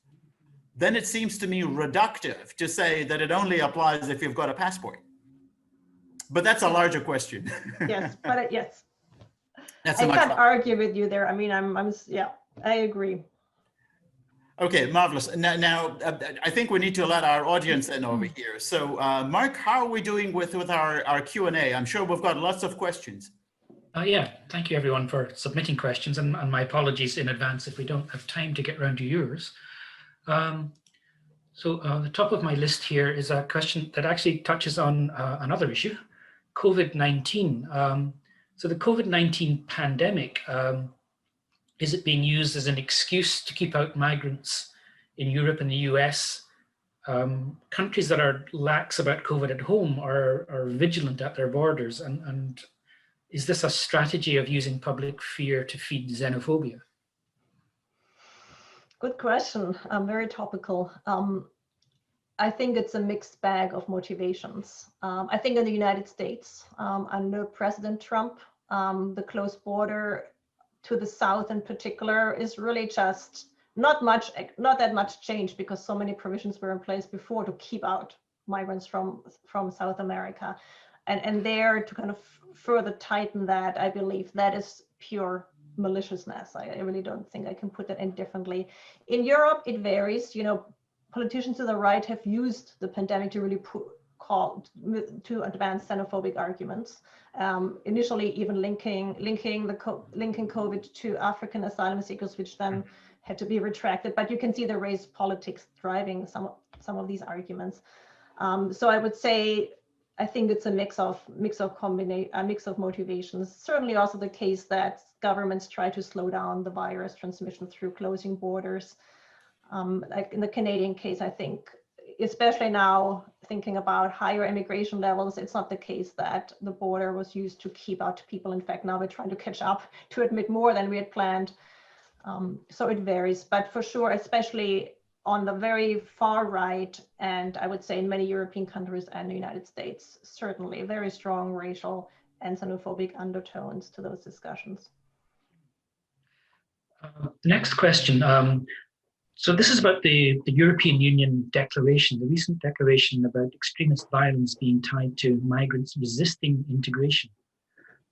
then it seems to me reductive to say that it only applies if you've got a passport. But that's a larger question. Yes, but yes. That's I can't argue with you there. I mean, yeah, I agree. Okay, marvelous. Now, I think we need to let our audience in over here. So, Mark, how are we doing with our Q&A? I'm sure we've got lots of questions. Yeah, thank you everyone for submitting questions, and my apologies in advance if we don't have time to get around to yours. So the top of my list here is a question that actually touches on another issue, COVID-19. So the COVID-19 pandemic, is it being used as an excuse to keep out migrants in Europe and the US? Countries that are lax about COVID at home are vigilant at their borders. And is this a strategy of using public fear to feed xenophobia? Good question. Very topical. I think it's a mixed bag of motivations. I think in the United States, under President Trump, the closed border to the south in particular is really just not that much change, because so many provisions were in place before to keep out migrants from South America. And there to kind of further tighten that, I believe that is pure maliciousness. I really don't think I can put that in differently. In Europe, it varies. You know, politicians to the right have used the pandemic to really to advance xenophobic arguments. Initially, even linking COVID to African asylum seekers, which then had to be retracted. But you can see the race politics driving some of these arguments. So I would say, I think it's a mix of motivations. Certainly also the case that governments try to slow down the virus transmission through closing borders. Like in the Canadian case, I think, especially now thinking about higher immigration levels, it's not the case that the border was used to keep out people. In fact, now we're trying to catch up to admit more than we had planned. So it varies, but for sure, especially on the very far right, and I would say in many European countries and the United States, certainly very strong racial and xenophobic undertones to those discussions. Next question. So this is about the European Union declaration, the recent declaration about extremist violence being tied to migrants resisting integration.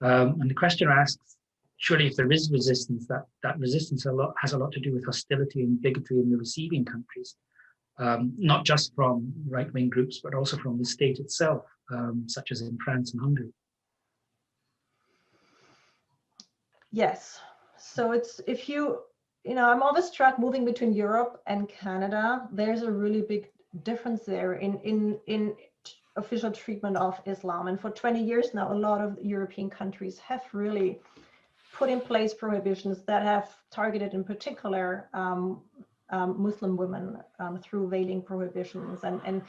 And the questioner asks, surely if there is resistance, that resistance has a lot to do with hostility and bigotry in the receiving countries, not just from right-wing groups, but also from the state itself, such as in France and Hungary. Yes. So it's, I'm always struck moving between Europe and Canada. There's a really big difference there in official treatment of Islam. And for 20 years now, a lot of European countries have really put in place prohibitions that have targeted in particular Muslim women through veiling prohibitions, and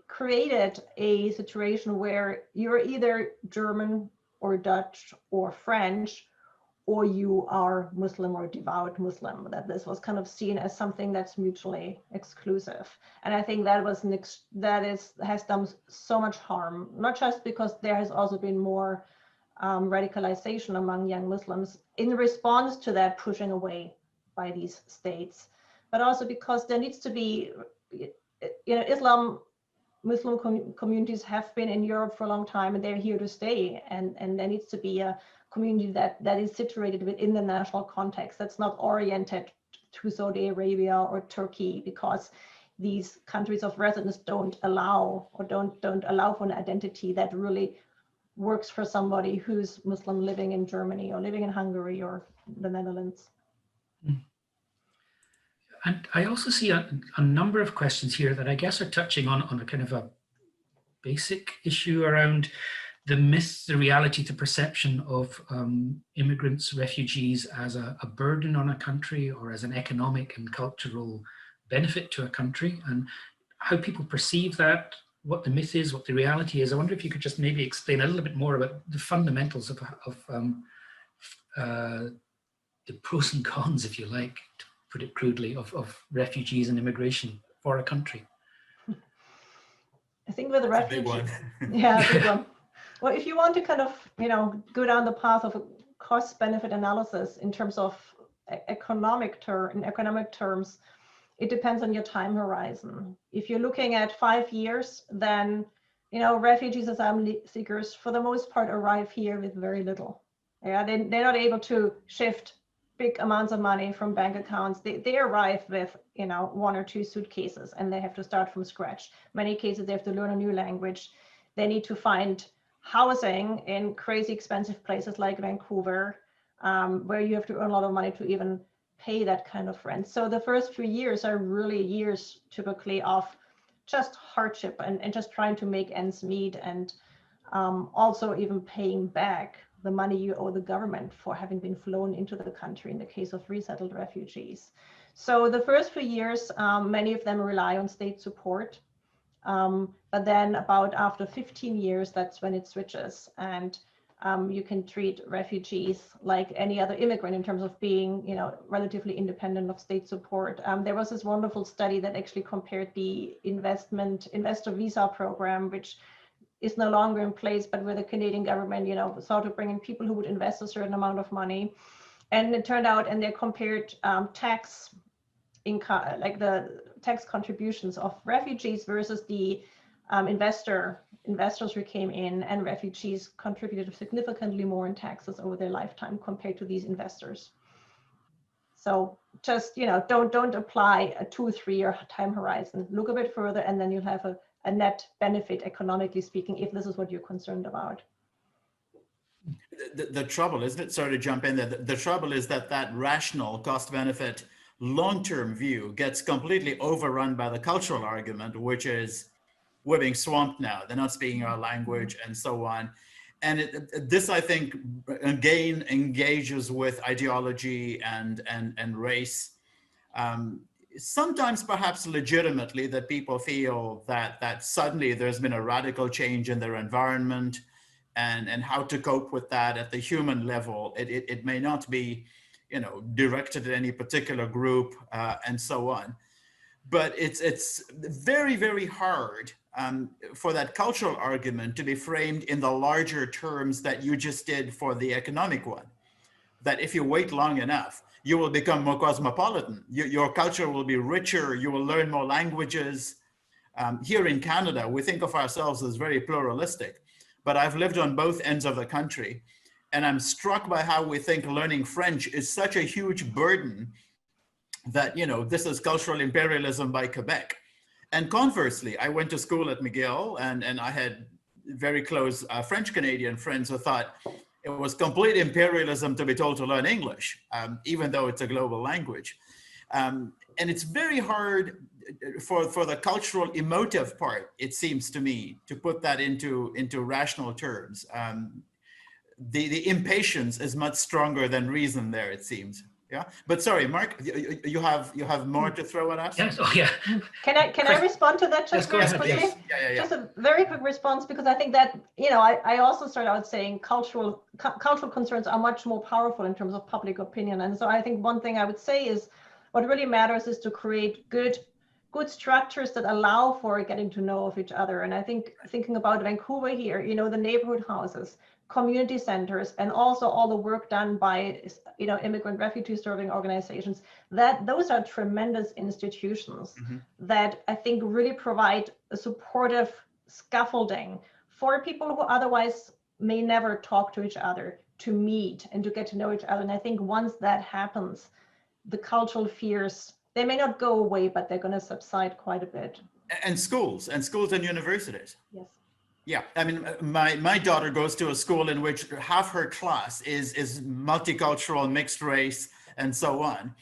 created a situation where you're either German or Dutch or French, or you are Muslim or devout Muslim, that this was kind of seen as something that's mutually exclusive. And I think that has done so much harm, not just because there has also been more radicalization among young Muslims in response to that pushing away by these states, but also because there needs to be, Muslim communities have been in Europe for a long time and they're here to stay. And there needs to be a community that is situated within the national context, that's not oriented to Saudi Arabia or Turkey, because these countries of residence don't allow for an identity that really works for somebody who's Muslim living in Germany or living in Hungary or the Netherlands. And I also see a number of questions here that I guess are touching on a kind of a basic issue around the myth, the reality, the perception of immigrants, refugees as a burden on a country or as an economic and cultural benefit to a country, and how people perceive that, what the myth is, what the reality is. I wonder if you could just maybe explain a little bit more about the fundamentals of the pros and cons, if you like, to put it crudely, of refugees and immigration for a country. I think with the That's a big refugees, one. yeah, big one. Well, if you want to kind of, go down the path of a cost-benefit analysis in terms of economic terms, it depends on your time horizon. If you're looking at 5 years, then, refugees, asylum seekers, for the most part, arrive here with very little. Yeah, they're not able to shift big amounts of money from bank accounts. They arrive with, 1 or 2 suitcases, and they have to start from scratch. Many cases, they have to learn a new language. They need to find housing in crazy expensive places like Vancouver, where you have to earn a lot of money to even pay that kind of rent. So the first few years are really years typically of just hardship and just trying to make ends meet, and also even paying back the money you owe the government for having been flown into the country in the case of resettled refugees. So the first few years, many of them rely on state support. But then about after 15 years, that's when it switches, and you can treat refugees like any other immigrant in terms of being, relatively independent of state support. There was this wonderful study that actually compared the investor visa program, which is no longer in place, but where the Canadian government, sought to bring in people who would invest a certain amount of money. And it turned out, and they compared tax income, like the tax contributions of refugees versus the investors who came in, and refugees contributed significantly more in taxes over their lifetime compared to these investors. So just, don't apply a 2-3 year time horizon. Look a bit further, and then you'll have a net benefit, economically speaking, if this is what you're concerned about. The trouble, isn't it? Sorry to jump in there. The trouble is that rational cost benefit long-term view gets completely overrun by the cultural argument, which is we're being swamped now. They're not speaking our language and so on. And this, I think, again, engages with ideology and race. Sometimes perhaps legitimately, that people feel that suddenly there's been a radical change in their environment, and how to cope with that at the human level. It may not be, directed at any particular group and so on. But it's very, very hard for that cultural argument to be framed in the larger terms that you just did for the economic one. That if you wait long enough, you will become more cosmopolitan. Your culture will be richer. You will learn more languages. Here in Canada, we think of ourselves as very pluralistic, but I've lived on both ends of the country, and I'm struck by how we think learning French is such a huge burden that, this is cultural imperialism by Quebec. And conversely, I went to school at McGill, and I had very close French Canadian friends who thought it was complete imperialism to be told to learn English, even though it's a global language. And it's very hard for the cultural emotive part, it seems to me, to put that into rational terms. The impatience is much stronger than reason there, it seems. Yeah, but sorry, Mark, you have more to throw at us? Yes. Oh, yeah. Can I respond to that just very quickly? Yes. Yeah. Just a very quick response, because I think that, I also started out saying cultural concerns are much more powerful in terms of public opinion. And so I think one thing I would say is what really matters is to create good structures that allow for getting to know of each other. And I think thinking about Vancouver here, the neighborhood houses, community centers, and also all the work done by immigrant refugee serving organizations, that those are tremendous institutions that I think really provide a supportive scaffolding for people who otherwise may never talk to each other, to meet and to get to know each other. And I think once that happens, the cultural fears, they may not go away, but they're going to subside quite a bit. And schools and universities. Yes. Yeah, I mean, my daughter goes to a school in which half her class is multicultural, mixed race, and so on.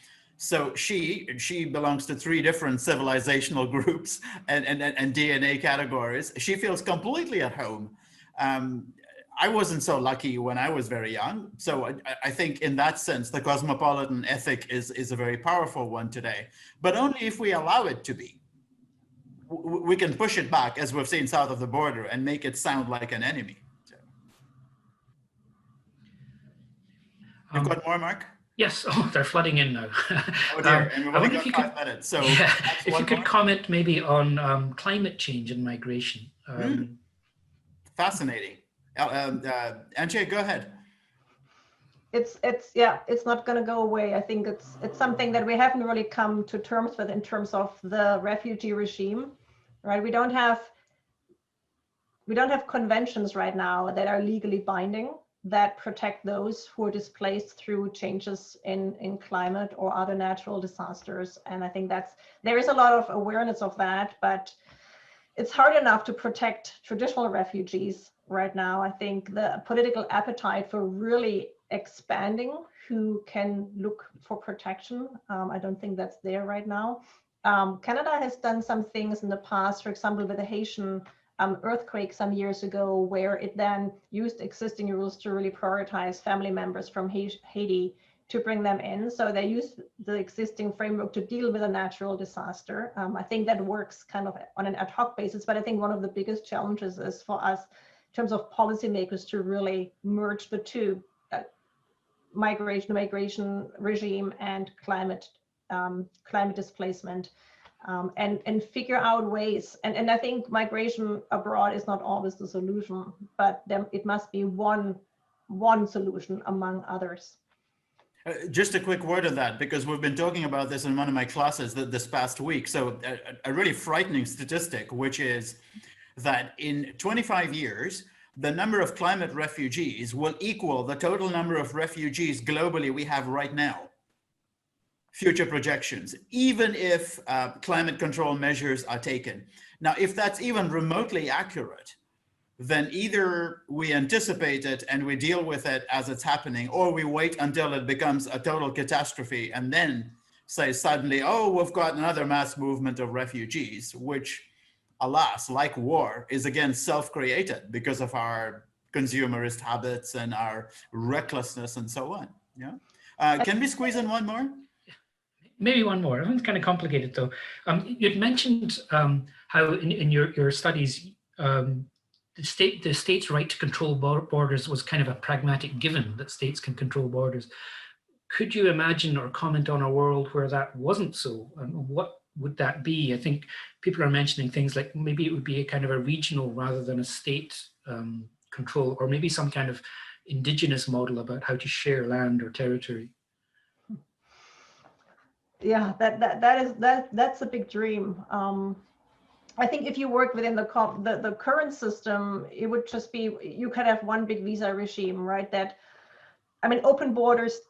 So she belongs to 3 different civilizational groups and DNA categories. She feels completely at home. I wasn't so lucky when I was very young. So I think in that sense, the cosmopolitan ethic is a very powerful one today, but only if we allow it to be. We can push it back, as we've seen south of the border, and make it sound like an enemy. So. You've got more, Mark? Yes, oh, they're flooding in now. Oh dear, and we've only got 5 minutes. So yeah, if you could more? comment maybe on climate change and migration. Fascinating. Antje, go ahead. It's not going to go away. I think it's something that we haven't really come to terms with in terms of the refugee regime, right? We don't have conventions right now that are legally binding that protect those who are displaced through changes in climate or other natural disasters. And I think there is a lot of awareness of that, but it's hard enough to protect traditional refugees right now. I think the political appetite for really expanding who can look for protection, I don't think that's there right now. Canada has done some things in the past, for example, with the Haitian earthquake some years ago, where it then used existing rules to really prioritize family members from Haiti to bring them in. So they used the existing framework to deal with a natural disaster. I think that works kind of on an ad hoc basis, but I think one of the biggest challenges is for us in terms of policymakers to really merge the two, migration regime and climate displacement. And figure out ways, and I think migration abroad is not always the solution, but it must be one solution among others. Just a quick word on that, because we've been talking about this in one of my classes this past week. So a really frightening statistic, which is that in 25 years, the number of climate refugees will equal the total number of refugees globally we have right now. Future projections, even if climate control measures are taken. Now, if that's even remotely accurate, then either we anticipate it and we deal with it as it's happening, or we wait until it becomes a total catastrophe and then say suddenly, oh, we've got another mass movement of refugees, which, alas, like war, is again self-created because of our consumerist habits and our recklessness and so on. Yeah. Can we squeeze in one more? Maybe one more. It's kind of complicated though. You'd mentioned how in your studies, the state's right to control borders was kind of a pragmatic given, that states can control borders. Could you imagine or comment on a world where that wasn't so? What would that be? I think people are mentioning things like maybe it would be a kind of a regional rather than a state control, or maybe some kind of indigenous model about how to share land or territory. Yeah, that's a big dream. I think if you work within the current system, it would just be, you could have one big visa regime, right? That, I mean, open borders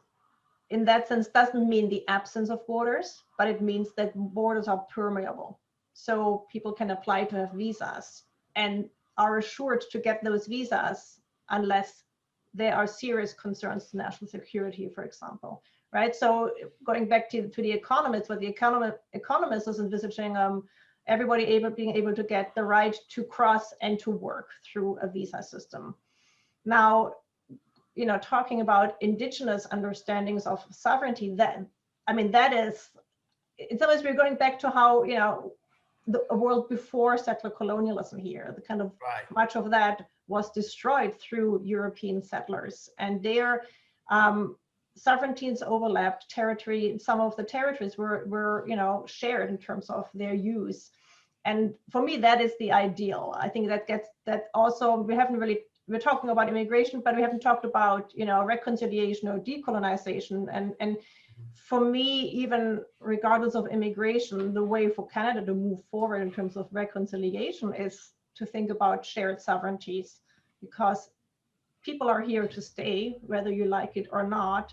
in that sense doesn't mean the absence of borders, but it means that borders are permeable. So people can apply to have visas and are assured to get those visas unless there are serious concerns to national security, for example. Right. So going back to the economists, what the economist is envisaging, everybody being able to get the right to cross and to work through a visa system. Now, talking about indigenous understandings of sovereignty, that is, in some ways we're going back to how, a world before settler colonialism here, the kind of much of that was destroyed through European settlers, and their sovereignties overlapped territory. Some of the territories were shared in terms of their use. And for me, that is the ideal. I think that also, we're talking about immigration, but we haven't talked about, reconciliation or decolonization. And for me, even regardless of immigration, the way for Canada to move forward in terms of reconciliation is to think about shared sovereignties, because people are here to stay, whether you like it or not.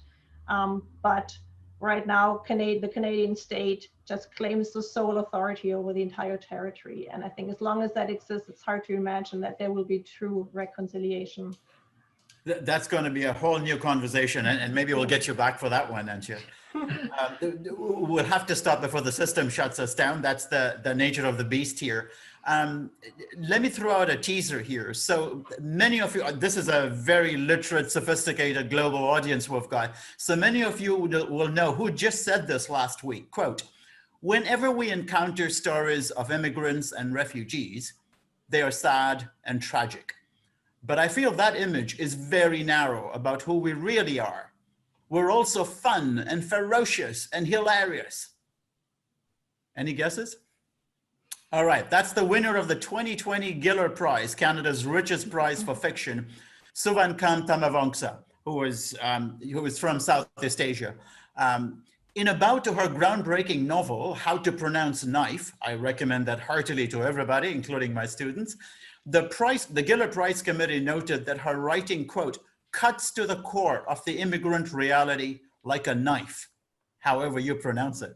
But right now, the Canadian state just claims the sole authority over the entire territory. And I think as long as that exists, it's hard to imagine that there will be true reconciliation. That's going to be a whole new conversation, and maybe we'll get you back for that one, Antje. We'll have to stop before the system shuts us down. That's the nature of the beast here. Let me throw out a teaser here. So many of you, this is a very literate, sophisticated global audience we've got. So many of you will know who just said this last week. Quote, "Whenever we encounter stories of immigrants and refugees, they are sad and tragic. But I feel that image is very narrow about who we really are. We're also fun and ferocious and hilarious." Any guesses? All right, that's the winner of the 2020 Giller Prize, Canada's richest prize for fiction, Suvankam Tamavongsa, who is from Southeast Asia. In a bow to her groundbreaking novel, How to Pronounce Knife, I recommend that heartily to everybody, including my students, the Giller Prize Committee noted that her writing, quote, "cuts to the core of the immigrant reality like a knife," however you pronounce it.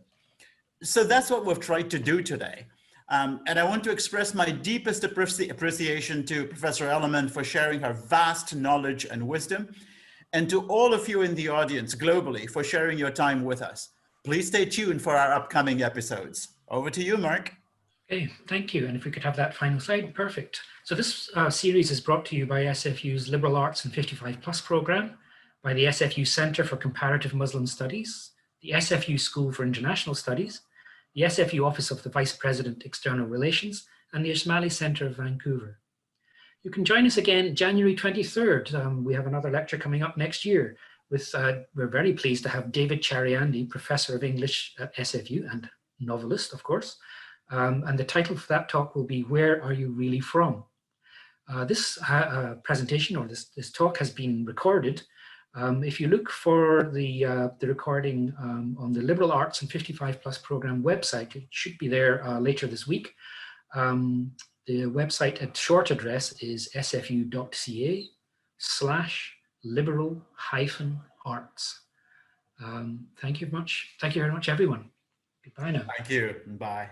So that's what we've tried to do today. And I want to express my deepest appreciation to Professor Ellerman for sharing her vast knowledge and wisdom, and to all of you in the audience globally for sharing your time with us. Please stay tuned for our upcoming episodes. Over to you, Mark. Okay, thank you. And if we could have that final slide, perfect. So this series is brought to you by SFU's Liberal Arts and 55+ program, by the SFU Center for Comparative Muslim Studies, the SFU School for International Studies, the SFU Office of the Vice President, External Relations, and the Ismaili Center of Vancouver. You can join us again January 23rd. We have another lecture coming up next year. We're very pleased to have David Chariandi, Professor of English at SFU and novelist, of course. And the title for that talk will be, "Where Are You Really From?" This presentation, or this talk, has been recorded. If you look for the recording on the Liberal Arts and 55+ program website, it should be there later this week. The website at short address is sfu.ca/liberal-arts. Thank you very much, everyone. Goodbye now. Thank you. Bye.